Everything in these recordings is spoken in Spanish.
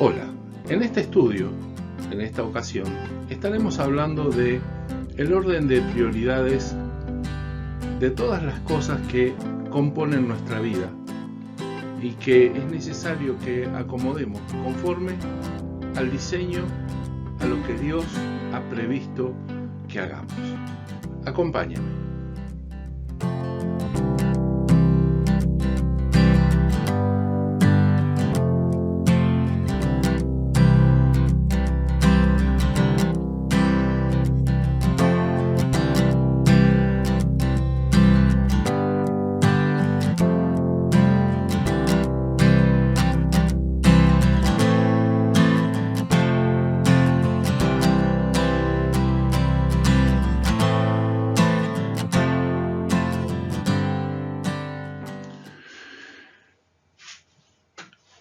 Hola, en este estudio, en esta ocasión, estaremos hablando de el orden de prioridades de todas las cosas que componen nuestra vida y que es necesario que acomodemos conforme al diseño, a lo que Dios ha previsto que hagamos. Acompáñame.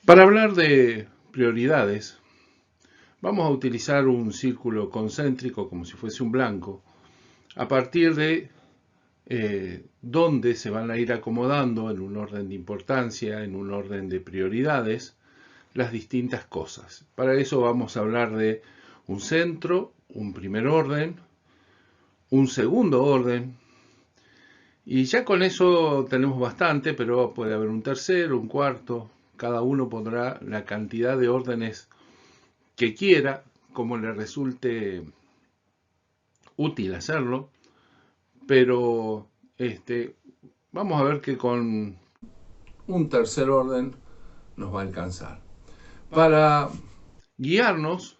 Para hablar de prioridades, vamos a utilizar un círculo concéntrico como si fuese un blanco, a partir de dónde se van a ir acomodando en un orden de importancia, en un orden de prioridades, las distintas cosas. Para eso vamos a hablar de un centro, un primer orden, un segundo orden, y ya con eso tenemos bastante, pero puede haber un tercero, un cuarto. Cada uno pondrá la cantidad de órdenes que quiera, como le resulte útil hacerlo, pero vamos a ver que con un tercer orden nos va a alcanzar. Para guiarnos,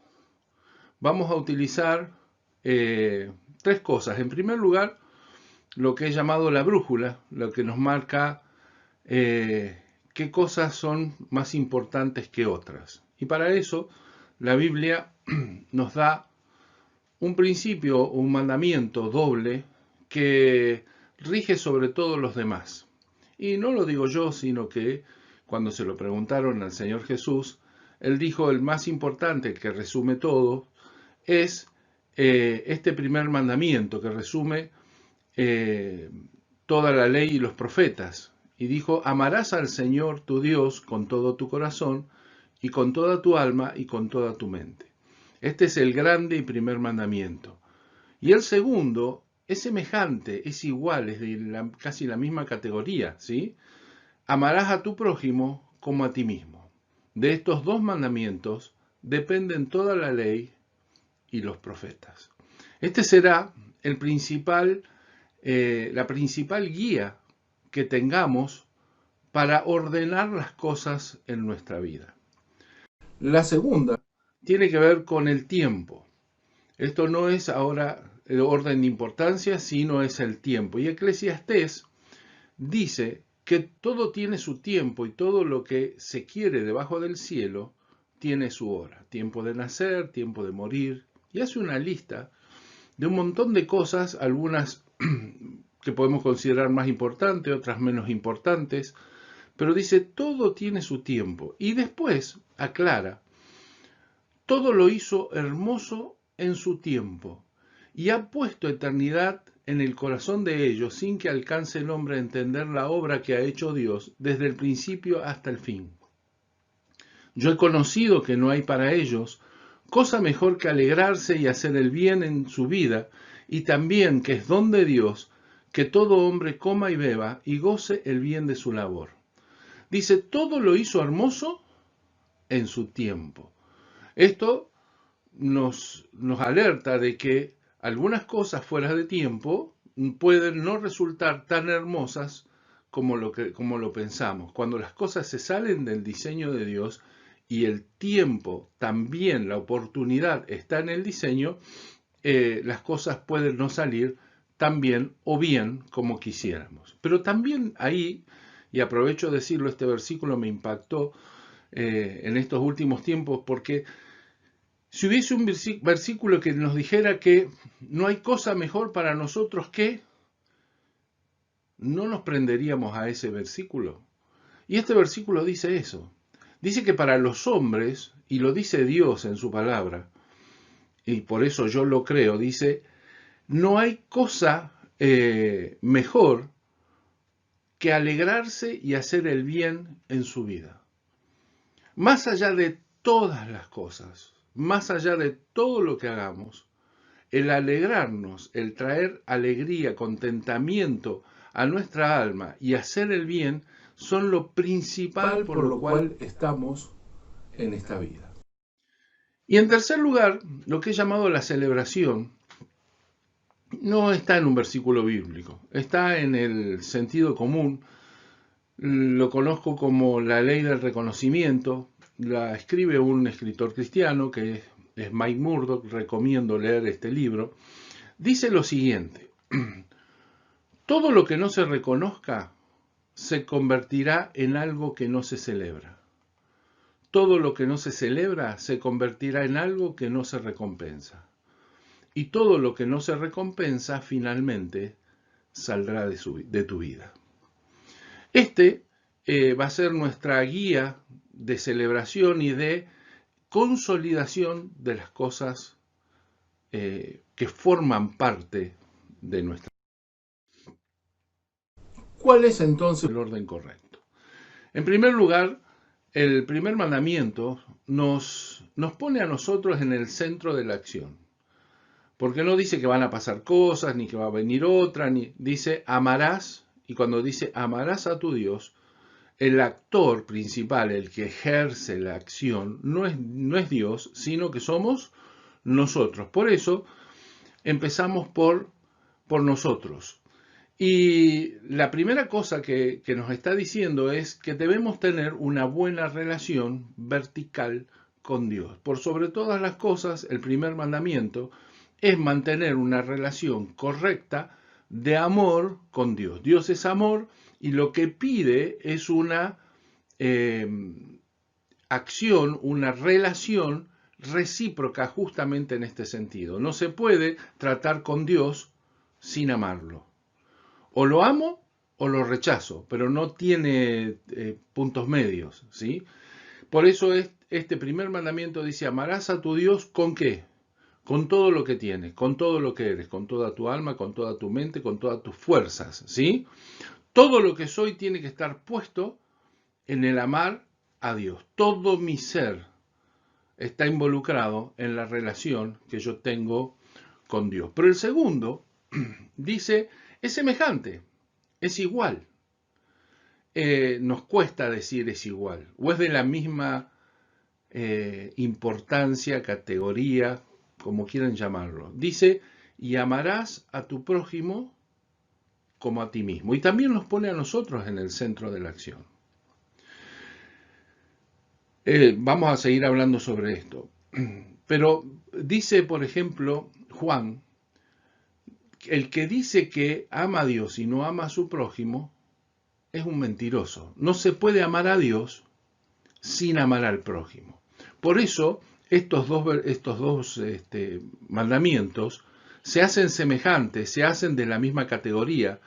vamos a utilizar tres cosas. En primer lugar, lo que he llamado la brújula, lo que nos marca qué cosas son más importantes que otras. Y para eso la Biblia nos da un principio, un mandamiento doble que rige sobre todos los demás. Y no lo digo yo, sino que cuando se lo preguntaron al Señor Jesús, Él dijo el más importante, el que resume todo, es este primer mandamiento que resume toda la ley y los profetas. Y dijo, amarás al Señor tu Dios con todo tu corazón y con toda tu alma y con toda tu mente. Este es el grande y primer mandamiento. Y el segundo es semejante, es igual, es de casi la misma categoría, ¿sí? Amarás a tu prójimo como a ti mismo. De estos dos mandamientos dependen toda la ley y los profetas. Este será el principal, la principal guía que tengamos para ordenar las cosas en nuestra vida. La segunda tiene que ver con el tiempo. Esto no es ahora el orden de importancia, sino es el tiempo. Y Eclesiastés dice que todo tiene su tiempo y todo lo que se quiere debajo del cielo tiene su hora. Tiempo de nacer, tiempo de morir. Y hace una lista de un montón de cosas, algunas que podemos considerar más importantes, otras menos importantes, pero dice todo tiene su tiempo. Y después aclara, todo lo hizo hermoso en su tiempo, y ha puesto eternidad en el corazón de ellos sin que alcance el hombre a entender la obra que ha hecho Dios desde el principio hasta el fin. Yo he conocido que no hay para ellos cosa mejor que alegrarse y hacer el bien en su vida, y también que es don de Dios que todo hombre coma y beba y goce el bien de su labor. Dice, todo lo hizo hermoso en su tiempo. Esto nos alerta de que algunas cosas fuera de tiempo pueden no resultar tan hermosas como lo pensamos. Cuando las cosas se salen del diseño de Dios y el tiempo también, la oportunidad está en el diseño, las cosas pueden no salir tan bien o bien como quisiéramos. Pero también ahí, y aprovecho de decirlo, este versículo me impactó en estos últimos tiempos porque si hubiese un versículo que nos dijera que no hay cosa mejor para nosotros que, no nos prenderíamos a ese versículo. Y este versículo dice eso. Dice que para los hombres, y lo dice Dios en su palabra, y por eso yo lo creo, dice, no hay cosa mejor que alegrarse y hacer el bien en su vida. Más allá de todas las cosas, más allá de todo lo que hagamos, el alegrarnos, el traer alegría, contentamiento a nuestra alma y hacer el bien son lo principal por lo cual estamos en esta vida. Y en tercer lugar, lo que he llamado la celebración no está en un versículo bíblico, está en el sentido común. Lo conozco como la ley del reconocimiento, la escribe un escritor cristiano que es Mike Murdock, recomiendo leer este libro. Dice lo siguiente: todo lo que no se reconozca se convertirá en algo que no se celebra. Todo lo que no se celebra se convertirá en algo que no se recompensa. Y todo lo que no se recompensa finalmente saldrá de tu vida. Este va a ser nuestra guía de celebración y de consolidación de las cosas que forman parte de nuestra vida. ¿Cuál es entonces el orden correcto? En primer lugar, el primer mandamiento nos pone a nosotros en el centro de la acción. Porque no dice que van a pasar cosas, ni que va a venir otra, ni dice amarás, y cuando dice amarás a tu Dios, el actor principal, el que ejerce la acción, no es Dios, sino que somos nosotros. Por eso empezamos por nosotros. Y la primera cosa que nos está diciendo es que debemos tener una buena relación vertical con Dios. Por sobre todas las cosas, el primer mandamiento es mantener una relación correcta de amor con Dios. Dios es amor y lo que pide es una acción, una relación recíproca justamente en este sentido. No se puede tratar con Dios sin amarlo. O lo amo o lo rechazo, pero no tiene puntos medios, ¿sí? Por eso este primer mandamiento dice, amarás a tu Dios ¿con qué? Con todo lo que tienes, con todo lo que eres, con toda tu alma, con toda tu mente, con todas tus fuerzas, ¿sí? Todo lo que soy tiene que estar puesto en el amar a Dios. Todo mi ser está involucrado en la relación que yo tengo con Dios. Pero el segundo dice, es semejante, es igual. Nos cuesta decir es igual, o es de la misma importancia, categoría, como quieran llamarlo. Dice, y amarás a tu prójimo como a ti mismo. Y también nos pone a nosotros en el centro de la acción. Vamos a seguir hablando sobre esto. Pero dice, por ejemplo, Juan, el que dice que ama a Dios y no ama a su prójimo, es un mentiroso. No se puede amar a Dios sin amar al prójimo. Por eso, estos dos mandamientos se hacen semejantes, se hacen de la misma categoría,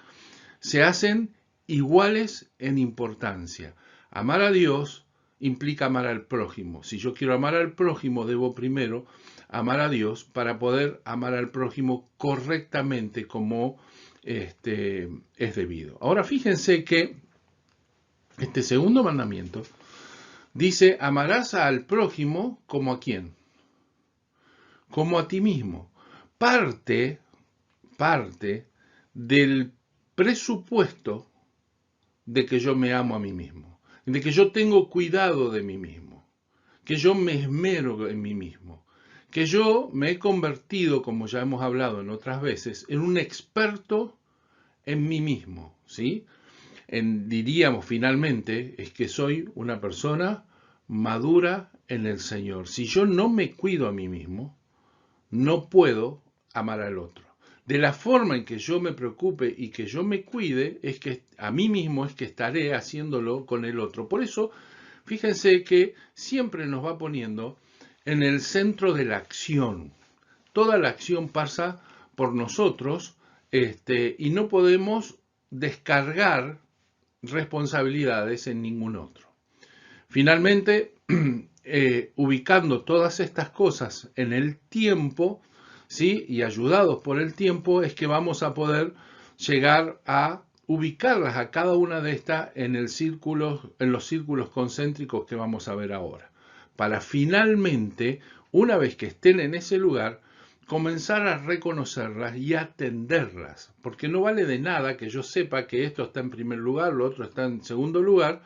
se hacen iguales en importancia. Amar a Dios implica amar al prójimo. Si yo quiero amar al prójimo, debo primero amar a Dios para poder amar al prójimo correctamente como es debido. Ahora fíjense que este segundo mandamiento dice, amarás al prójimo como a quién, como a ti mismo. Parte del presupuesto de que yo me amo a mí mismo, de que yo tengo cuidado de mí mismo, que yo me esmero en mí mismo, que yo me he convertido, como ya hemos hablado en otras veces, en un experto en mí mismo, ¿sí? Diríamos finalmente, es que soy una persona madura en el Señor. Si yo no me cuido a mí mismo, no puedo amar al otro. De la forma en que yo me preocupe y que yo me cuide, es que a mí mismo es que estaré haciéndolo con el otro. Por eso, fíjense que siempre nos va poniendo en el centro de la acción. Toda la acción pasa por nosotros, y no podemos descargar responsabilidades en ningún otro. Finalmente, ubicando todas estas cosas en el tiempo, ¿sí? Y ayudados por el tiempo, es que vamos a poder llegar a ubicarlas a cada una de estas en los círculos concéntricos que vamos a ver ahora. para finalmente, una vez que estén en ese lugar, comenzar a reconocerlas y atenderlas, porque no vale de nada que yo sepa que esto está en primer lugar, lo otro está en segundo lugar,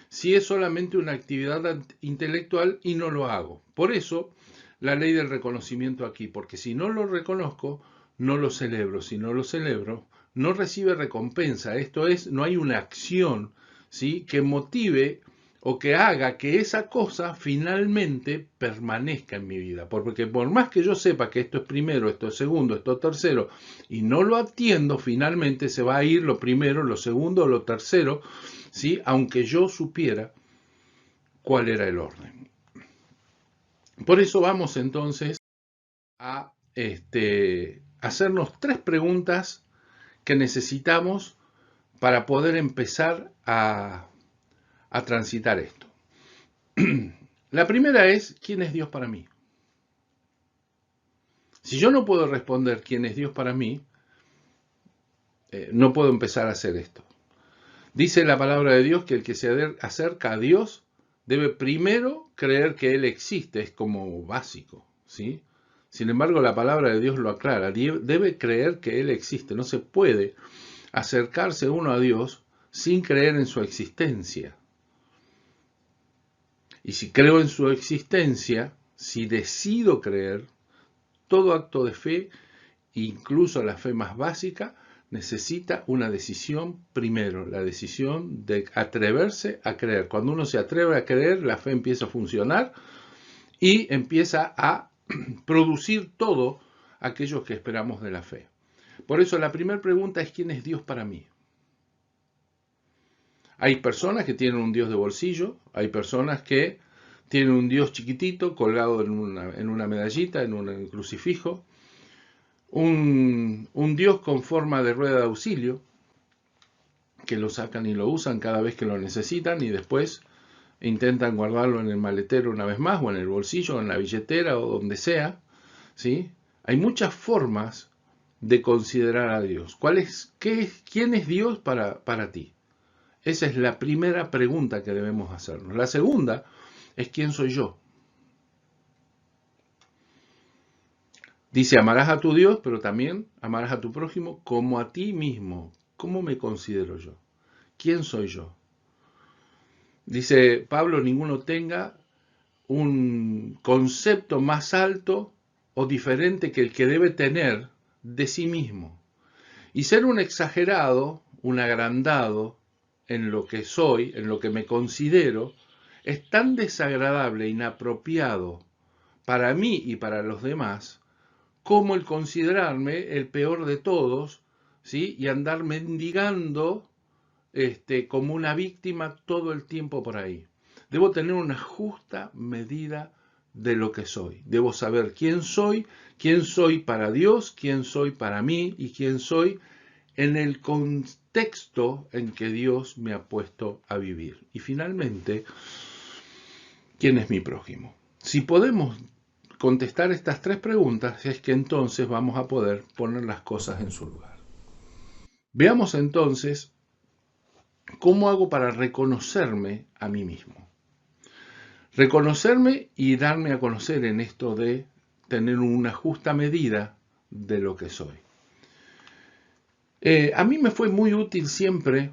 si es solamente una actividad intelectual y no lo hago. Por eso, la ley del reconocimiento aquí, porque si no lo reconozco, no lo celebro. Si no lo celebro, no recibe recompensa. Esto es, no hay una acción, ¿sí?, que motive o que haga que esa cosa finalmente permanezca en mi vida. Porque por más que yo sepa que esto es primero, esto es segundo, esto es tercero, y no lo atiendo, finalmente se va a ir lo primero, lo segundo, lo tercero, ¿sí?, aunque yo supiera cuál era el orden. Por eso vamos entonces a hacernos 3 preguntas que necesitamos para poder empezar a transitar esto. La primera es, ¿quién es Dios para mí? Si yo no puedo responder quién es Dios para mí, no puedo empezar a hacer esto. Dice la palabra de Dios que el que se acerca a Dios debe primero creer que Él existe, es como básico, ¿sí? Sin embargo, la palabra de Dios lo aclara, debe creer que Él existe. No se puede acercarse uno a Dios sin creer en su existencia. Y si creo en su existencia, si decido creer, todo acto de fe, incluso la fe más básica, necesita una decisión primero, la decisión de atreverse a creer. Cuando uno se atreve a creer, la fe empieza a funcionar y empieza a producir todo aquello que esperamos de la fe. Por eso la primera pregunta es, ¿quién es Dios para mí? Hay personas que tienen un Dios de bolsillo, hay personas que tienen un Dios chiquitito colgado en una medallita, en un crucifijo, un Dios con forma de rueda de auxilio, que lo sacan y lo usan cada vez que lo necesitan y después intentan guardarlo en el maletero una vez más, o en el bolsillo, o en la billetera, o donde sea, ¿sí? Hay muchas formas de considerar a Dios. ¿Quién es Dios para ti? Esa es la primera pregunta que debemos hacernos. La segunda es, ¿quién soy yo? Dice, amarás a tu Dios, pero también amarás a tu prójimo como a ti mismo. ¿Cómo me considero yo? ¿Quién soy yo? Dice Pablo, ninguno tenga un concepto más alto o diferente que el que debe tener de sí mismo. Y ser un exagerado, un agrandado en lo que soy, en lo que me considero, es tan desagradable, inapropiado para mí y para los demás, como el considerarme el peor de todos, ¿sí?, y andar mendigando como una víctima todo el tiempo por ahí. Debo tener una justa medida de lo que soy. Debo saber quién soy para Dios, quién soy para mí y quién soy en el contexto en que Dios me ha puesto a vivir. Y finalmente, ¿quién es mi prójimo? Si podemos contestar estas 3 preguntas, es que entonces vamos a poder poner las cosas en su lugar. Veamos entonces cómo hago para reconocerme a mí mismo. Reconocerme y darme a conocer en esto de tener una justa medida de lo que soy. A mí me fue muy útil siempre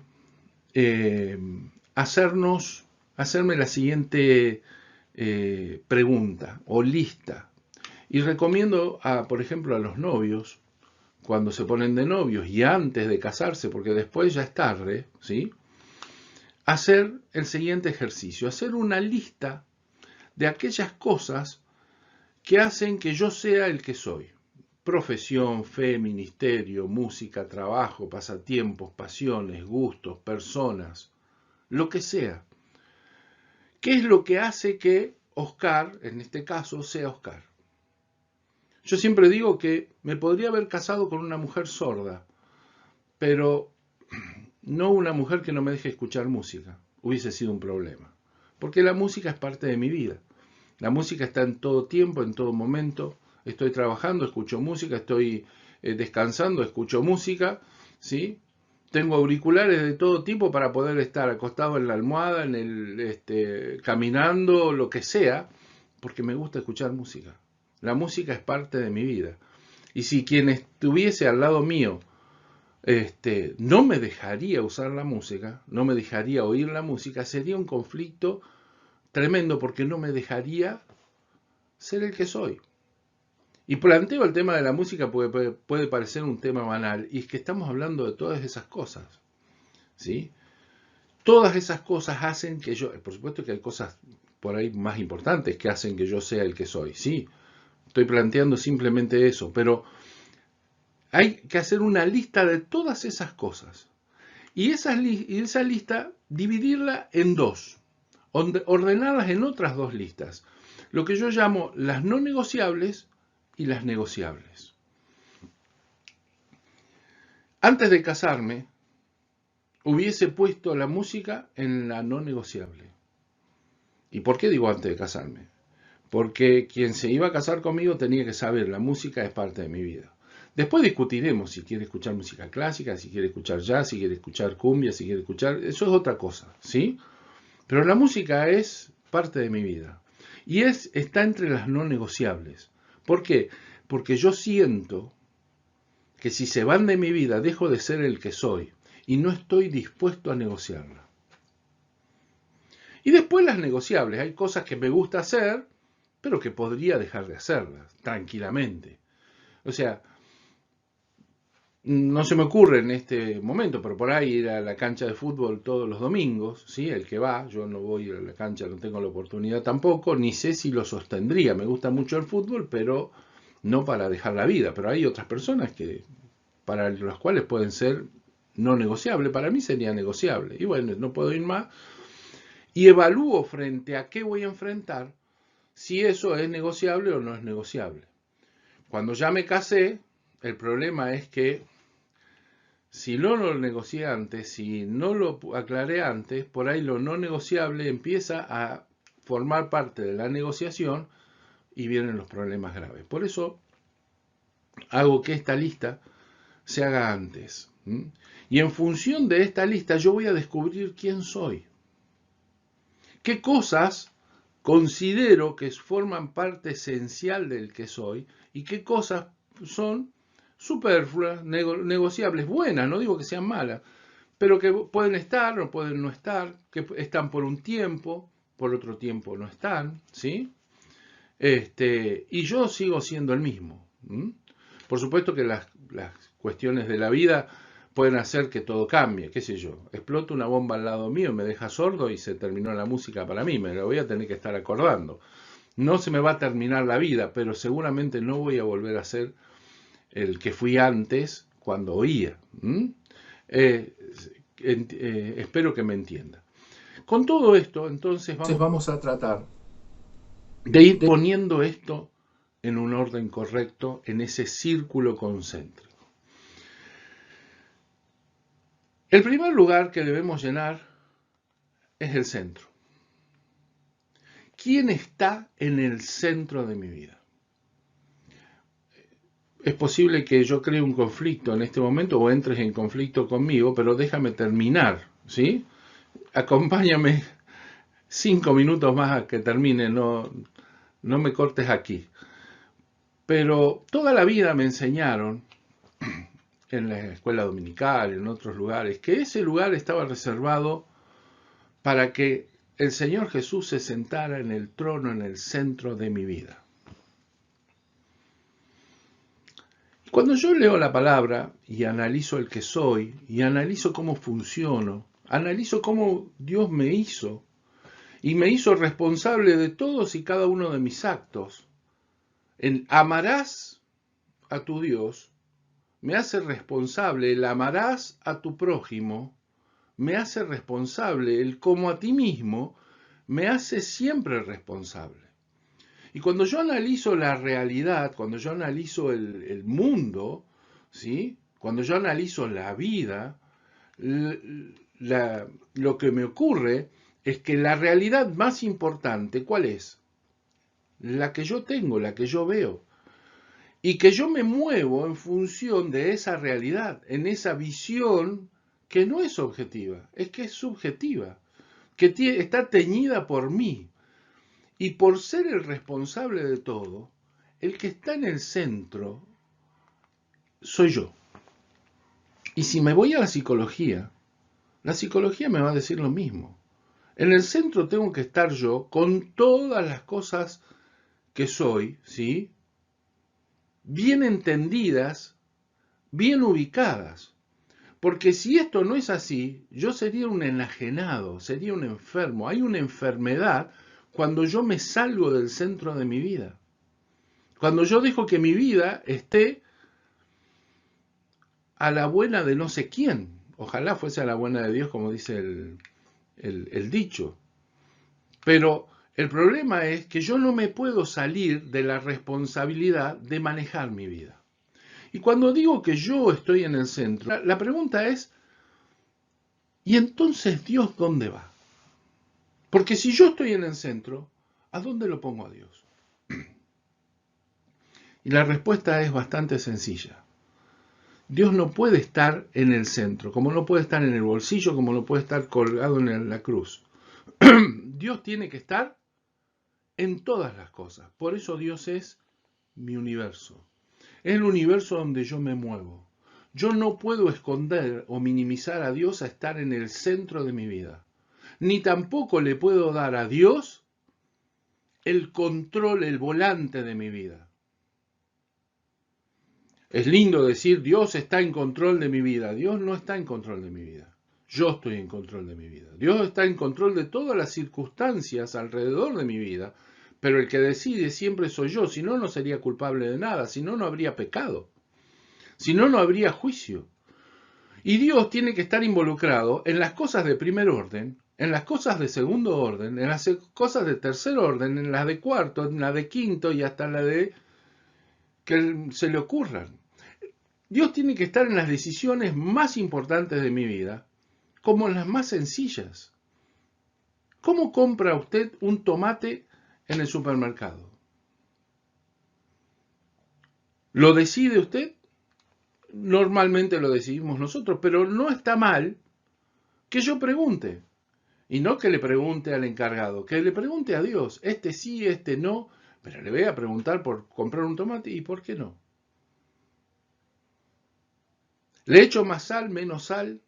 hacerme la siguiente pregunta o lista. Y recomiendo, por ejemplo, a los novios, cuando se ponen de novios y antes de casarse, porque después ya es tarde, ¿sí?, hacer el siguiente ejercicio, hacer una lista de aquellas cosas que hacen que yo sea el que soy. Profesión, fe, ministerio, música, trabajo, pasatiempos, pasiones, gustos, personas, lo que sea. ¿Qué es lo que hace que Oscar, en este caso, sea Oscar? Yo siempre digo que me podría haber casado con una mujer sorda, pero no una mujer que no me deje escuchar música. Hubiese sido un problema. Porque la música es parte de mi vida. La música está en todo tiempo, en todo momento. Estoy trabajando, escucho música, estoy descansando, escucho música, ¿sí? Tengo auriculares de todo tipo para poder estar acostado en la almohada, caminando, lo que sea, porque me gusta escuchar música. La música es parte de mi vida. Y si quien estuviese al lado mío no me dejaría usar la música, no me dejaría oír la música, sería un conflicto tremendo porque no me dejaría ser el que soy. Y planteo el tema de la música porque puede parecer un tema banal, y es que estamos hablando de todas esas cosas, ¿sí? Todas esas cosas hacen que yo, por supuesto que hay cosas por ahí más importantes que hacen que yo sea el que soy, sí. Estoy planteando simplemente eso, pero hay que hacer una lista de todas esas cosas. Y esa lista dividirla en dos, ordenarlas en otras dos listas, lo que yo llamo las no negociables y las negociables. Antes de casarme, hubiese puesto la música en la no negociable. ¿Y por qué digo antes de casarme? Porque quien se iba a casar conmigo tenía que saber, la música es parte de mi vida. Después discutiremos si quiere escuchar música clásica, si quiere escuchar jazz, si quiere escuchar cumbia, si quiere escuchar... Eso es otra cosa, ¿sí? Pero la música es parte de mi vida. Y está entre las no negociables. ¿Por qué? Porque yo siento que si se van de mi vida, dejo de ser el que soy. Y no estoy dispuesto a negociarla. Y después las negociables. Hay cosas que me gusta hacer, pero que podría dejar de hacerlas tranquilamente. O sea, no se me ocurre en este momento, pero por ahí ir a la cancha de fútbol todos los domingos, ¿sí? El que va, yo no voy a la cancha, no tengo la oportunidad tampoco, ni sé si lo sostendría. Me gusta mucho el fútbol, pero no para dejar la vida. Pero hay otras personas para las cuales pueden ser no negociable. Para mí sería negociable. Y bueno, no puedo ir más. Y evalúo frente a qué voy a enfrentar si eso es negociable o no es negociable. Cuando ya me casé, el problema es que si no lo negocié antes, si no lo aclaré antes, por ahí lo no negociable empieza a formar parte de la negociación y vienen los problemas graves. Por eso hago que esta lista se haga antes. Y en función de esta lista yo voy a descubrir quién soy. ¿Qué cosas considero que forman parte esencial del que soy y qué cosas son superfluas, negociables, buenas, no digo que sean malas, pero que pueden estar o pueden no estar, que están por un tiempo, por otro tiempo no están, ¿sí? Y yo sigo siendo el mismo. Por supuesto que las cuestiones de la vida pueden hacer que todo cambie, qué sé yo. Explota una bomba al lado mío, me deja sordo y se terminó la música para mí, me la voy a tener que estar acordando. No se me va a terminar la vida, pero seguramente no voy a volver a ser el que fui antes cuando oía. Espero que me entienda. Con todo esto, entonces vamos a tratar de ir poniendo esto en un orden correcto, en ese círculo concéntrico. El primer lugar que debemos llenar es el centro. ¿Quién está en el centro de mi vida? Es posible que yo cree un conflicto en este momento o entres en conflicto conmigo, pero déjame terminar, ¿sí? Acompáñame 5 minutos más a que termine, no me cortes aquí. Pero toda la vida me enseñaron, en la escuela dominical, en otros lugares, que ese lugar estaba reservado para que el Señor Jesús se sentara en el trono, en el centro de mi vida. Cuando yo leo la palabra y analizo el que soy, y analizo cómo funciono, analizo cómo Dios me hizo, y me hizo responsable de todos y cada uno de mis actos, amarás a tu Dios, me hace responsable, el amarás a tu prójimo, me hace responsable, el como a ti mismo, me hace siempre responsable. Y cuando yo analizo la realidad, cuando yo analizo el mundo, ¿sí? Cuando yo analizo la vida, lo que me ocurre es que la realidad más importante, ¿cuál es? La que yo tengo, la que yo veo. Y que yo me muevo en función de esa realidad, en esa visión que no es objetiva, es que es subjetiva, que está teñida por mí. Y por ser el responsable de todo, el que está en el centro soy yo. Y si me voy a la psicología me va a decir lo mismo. En el centro tengo que estar yo con todas las cosas que soy, ¿sí? Bien entendidas, bien ubicadas. Porque si esto no es así, yo sería un enajenado, sería un enfermo. Hay una enfermedad cuando yo me salgo del centro de mi vida. Cuando yo dejo que mi vida esté a la buena de no sé quién. Ojalá fuese a la buena de Dios, como dice el dicho. Pero el problema es que yo no me puedo salir de la responsabilidad de manejar mi vida. Y cuando digo que yo estoy en el centro, la pregunta es, ¿y entonces Dios dónde va? Porque si yo estoy en el centro, ¿a dónde lo pongo a Dios? Y la respuesta es bastante sencilla. Dios no puede estar en el centro, como no puede estar en el bolsillo, como no puede estar colgado en la cruz. Dios tiene que estar en todas las cosas. Por eso Dios es mi universo. Es el universo donde yo me muevo. Yo no puedo esconder o minimizar a Dios a estar en el centro de mi vida. Ni tampoco le puedo dar a Dios el control, el volante de mi vida. Es lindo decir, Dios está en control de mi vida. Dios no está en control de mi vida. Yo estoy en control de mi vida. Dios está en control de todas las circunstancias alrededor de mi vida, pero el que decide siempre soy yo. Si no, no sería culpable de nada. Si no, no habría pecado. Si no, no habría juicio. Y Dios tiene que estar involucrado en las cosas de primer orden, en las cosas de segundo orden, en las cosas de tercer orden, en las de cuarto, en las de quinto y hasta la de que se le ocurran. Dios tiene que estar en las decisiones más importantes de mi vida, como en las más sencillas. ¿Cómo compra usted un tomate en el supermercado? ¿Lo decide usted? Normalmente lo decidimos nosotros, pero no está mal que yo pregunte. Y no que le pregunte al encargado, que le pregunte a Dios. Este sí, este no, pero le voy a preguntar por comprar un tomate y por qué no. ¿Le echo más sal, menos sal?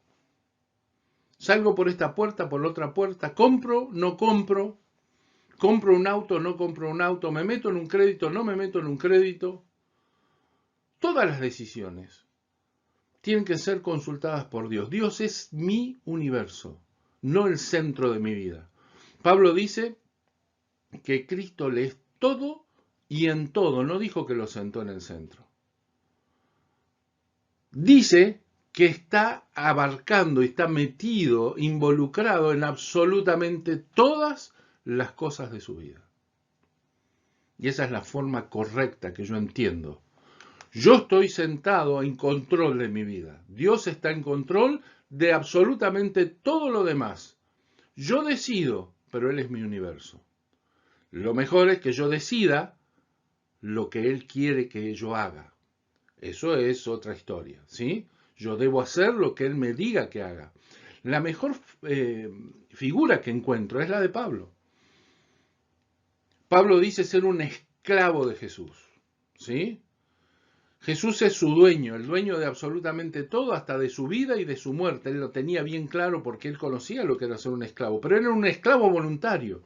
¿Salgo por esta puerta, por la otra puerta? ¿Compro, no compro? ¿Compro un auto, no compro un auto? ¿Me meto en un crédito, no me meto en un crédito? Todas las decisiones tienen que ser consultadas por Dios. Dios es mi universo, no el centro de mi vida. Pablo dice que Cristo le es todo y en todo. No dijo que lo sentó en el centro. Dice que está abarcando y está metido, involucrado en absolutamente todas las cosas de su vida. Y esa es la forma correcta que yo entiendo. Yo estoy sentado en control de mi vida. Dios está en control de absolutamente todo lo demás. Yo decido, pero Él es mi universo. Lo mejor es que yo decida lo que Él quiere que yo haga. Eso es otra historia, ¿sí? Yo debo hacer lo que Él me diga que haga. La mejor figura que encuentro es la de Pablo. Pablo dice ser un esclavo de Jesús, ¿sí? Jesús es su dueño, el dueño de absolutamente todo, hasta de su vida y de su muerte. Él lo tenía bien claro porque él conocía lo que era ser un esclavo, pero era un esclavo voluntario.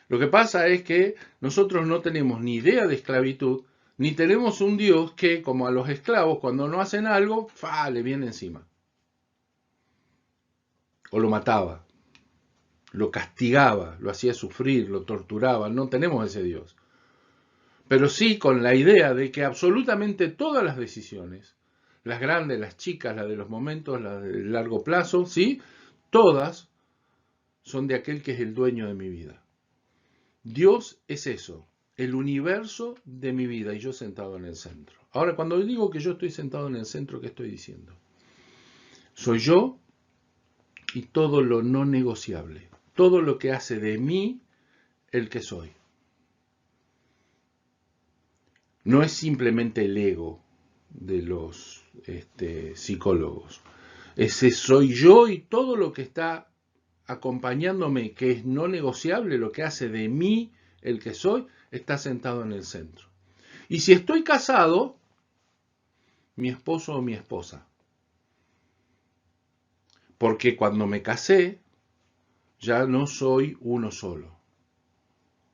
Lo que pasa es que nosotros no tenemos ni idea de esclavitud, ni tenemos un Dios que, como a los esclavos, cuando no hacen algo, ¡fa!, le viene encima. O lo mataba, lo castigaba, lo hacía sufrir, lo torturaba. No tenemos ese Dios. Pero sí con la idea de que absolutamente todas las decisiones, las grandes, las chicas, las de los momentos, las de largo plazo, ¿sí? Todas son de aquel que es el dueño de mi vida. Dios es eso, el universo de mi vida y yo sentado en el centro. Ahora, cuando digo que yo estoy sentado en el centro, ¿qué estoy diciendo? Soy yo y todo lo no negociable, todo lo que hace de mí el que soy. No es simplemente el ego de los psicólogos. Ese soy yo y todo lo que está acompañándome, que es no negociable, lo que hace de mí el que soy, está sentado en el centro. Y si estoy casado, mi esposo o mi esposa. Porque cuando me casé, ya no soy uno solo.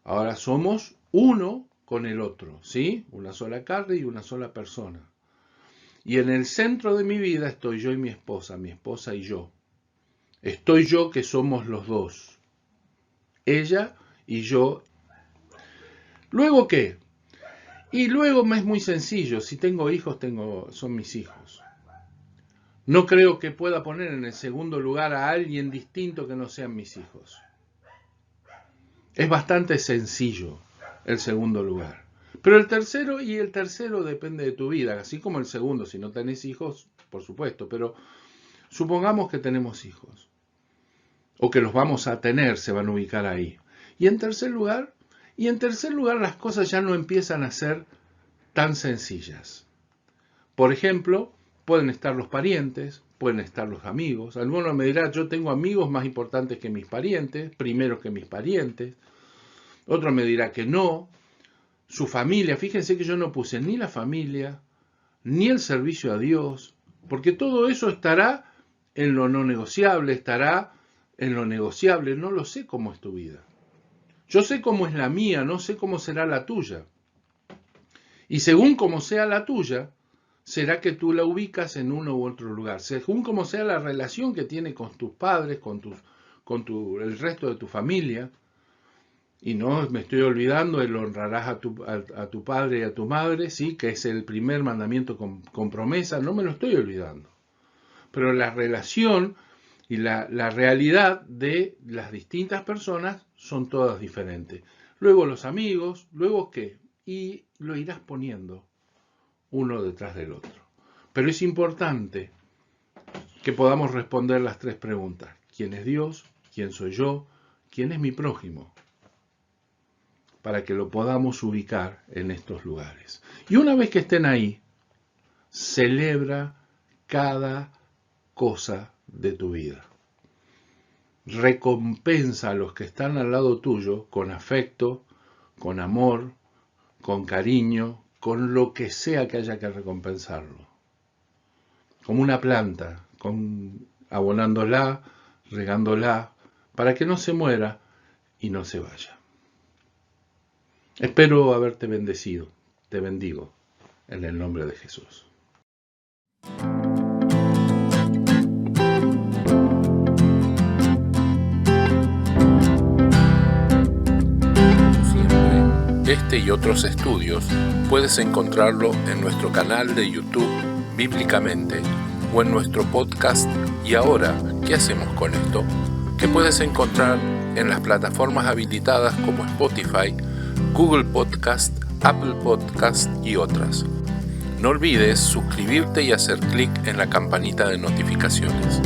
Ahora somos uno con el otro, ¿sí? Una sola carne y una sola persona. Y en el centro de mi vida estoy yo y mi esposa y yo. Estoy yo que somos los dos. Ella y yo. ¿Luego qué? Y luego me es muy sencillo. Si tengo hijos, son mis hijos. No creo que pueda poner en el segundo lugar a alguien distinto que no sean mis hijos. Es bastante sencillo el segundo lugar. Pero el tercero depende de tu vida, así como el segundo, si no tenés hijos, por supuesto, pero supongamos que tenemos hijos, o que los vamos a tener, se van a ubicar ahí. Y en tercer lugar las cosas ya no empiezan a ser tan sencillas. Por ejemplo, pueden estar los parientes, pueden estar los amigos. Algunos me dirán, yo tengo amigos más importantes que mis parientes, primero que mis parientes. Otro me dirá que no. Su familia, fíjense que yo no puse ni la familia, ni el servicio a Dios, porque todo eso estará en lo no negociable, estará en lo negociable. No lo sé cómo es tu vida. Yo sé cómo es la mía, no sé cómo será la tuya. Y según cómo sea la tuya, será que tú la ubicas en uno u otro lugar. Según cómo sea la relación que tiene con tus padres, con el resto de tu familia. Y no me estoy olvidando el honrarás a tu padre y a tu madre, sí, que es el primer mandamiento con promesa, no me lo estoy olvidando. Pero la relación y la realidad de las distintas personas son todas diferentes. Luego los amigos, luego qué, y lo irás poniendo uno detrás del otro. Pero es importante que podamos responder las tres preguntas. ¿Quién es Dios? ¿Quién soy yo? ¿Quién es mi prójimo? Para que lo podamos ubicar en estos lugares. Y una vez que estén ahí, celebra cada cosa de tu vida. Recompensa a los que están al lado tuyo con afecto, con amor, con cariño, con lo que sea que haya que recompensarlo. Como una planta, abonándola, regándola, para que no se muera y no se vaya. Espero haberte bendecido. Te bendigo en el nombre de Jesús. Este y otros estudios puedes encontrarlo en nuestro canal de YouTube Bíblicamente o en nuestro podcast ¿Y ahora qué hacemos con esto?, que puedes encontrar en las plataformas habilitadas como Spotify, Google Podcast, Apple Podcast y otras. No olvides suscribirte y hacer clic en la campanita de notificaciones.